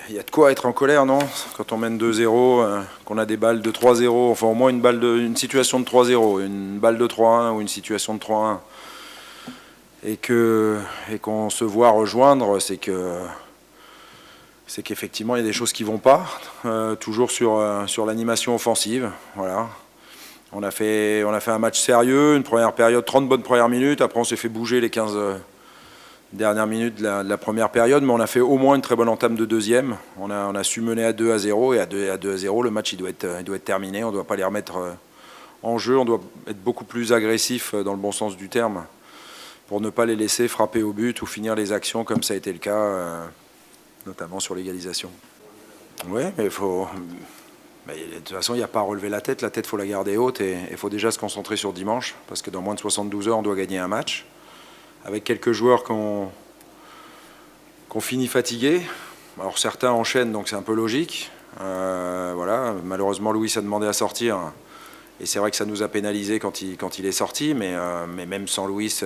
il y a de quoi être en colère, non? Quand on mène 2-0, qu'on a des balles de 3-0, enfin au moins une situation de 3-0, une balle de 3-1 ou une situation de 3-1, et qu'on se voit rejoindre, c'est qu'effectivement il y a des choses qui vont pas, toujours sur l'animation offensive, voilà. On a fait un match sérieux, une première période, 30 bonnes premières minutes, après on s'est fait bouger les 15 dernières minutes de la première période, mais on a fait au moins une très bonne entame de deuxième. On a su mener à 2-0, et à 2-0, le match il doit être terminé, on ne doit pas les remettre en jeu, on doit être beaucoup plus agressif dans le bon sens du terme, pour ne pas les laisser frapper au but ou finir les actions comme ça a été le cas, notamment sur l'égalisation. Oui, mais il faut... Mais de toute façon, il n'y a pas à relever la tête, il faut la garder haute, et il faut déjà se concentrer sur dimanche, parce que dans moins de 72 heures, on doit gagner un match, avec quelques joueurs qu'on finit fatigués. Alors certains enchaînent, donc c'est un peu logique. Voilà. Malheureusement, Louis a demandé à sortir, et c'est vrai que ça nous a pénalisé quand il est sorti, mais même sans Louis,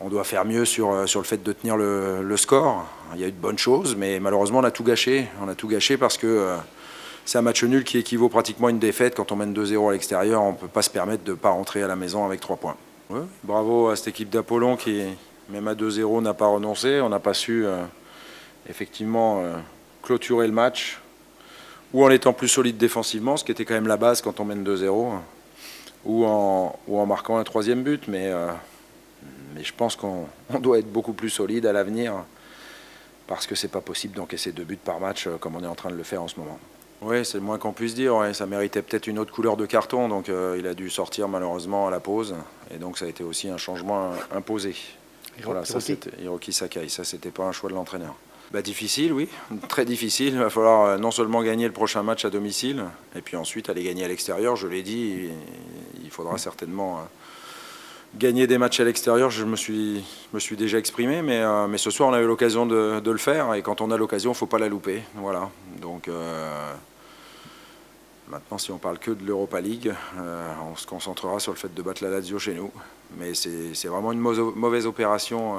on doit faire mieux sur le fait de tenir le score. Il y a eu de bonnes choses, mais malheureusement, on a tout gâché. On a tout gâché parce que c'est un match nul qui équivaut pratiquement à une défaite. Quand on mène 2-0 à l'extérieur, on ne peut pas se permettre de ne pas rentrer à la maison avec 3 points. Ouais. Bravo à cette équipe d'Apollon qui, même à 2-0, n'a pas renoncé. On n'a pas su effectivement clôturer le match, ou en étant plus solide défensivement, ce qui était quand même la base quand on mène 2-0, ou en marquant un troisième but. Mais je pense qu'on doit être beaucoup plus solide à l'avenir, parce que c'est pas possible d'encaisser 2 buts par match comme on est en train de le faire en ce moment. Oui, c'est le moins qu'on puisse dire. Ouais, ça méritait peut-être une autre couleur de carton, donc il a dû sortir malheureusement à la pause, et donc ça a été aussi un changement imposé. Voilà, ça c'était Hiroki Sakai, ça c'était pas un choix de l'entraîneur. Difficile, oui, très difficile. Il va falloir non seulement gagner le prochain match à domicile, et puis ensuite aller gagner à l'extérieur. Je l'ai dit, il faudra certainement gagner des matchs à l'extérieur. Je me suis déjà exprimé, mais ce soir on a eu l'occasion de le faire, et quand on a l'occasion, il ne faut pas la louper. Voilà. Donc maintenant, si on parle que de l'Europa League, on se concentrera sur le fait de battre la Lazio chez nous. Mais c'est vraiment une mauvaise opération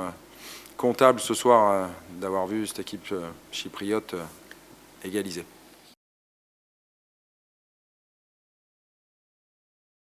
comptable ce soir d'avoir vu cette équipe chypriote égaliser.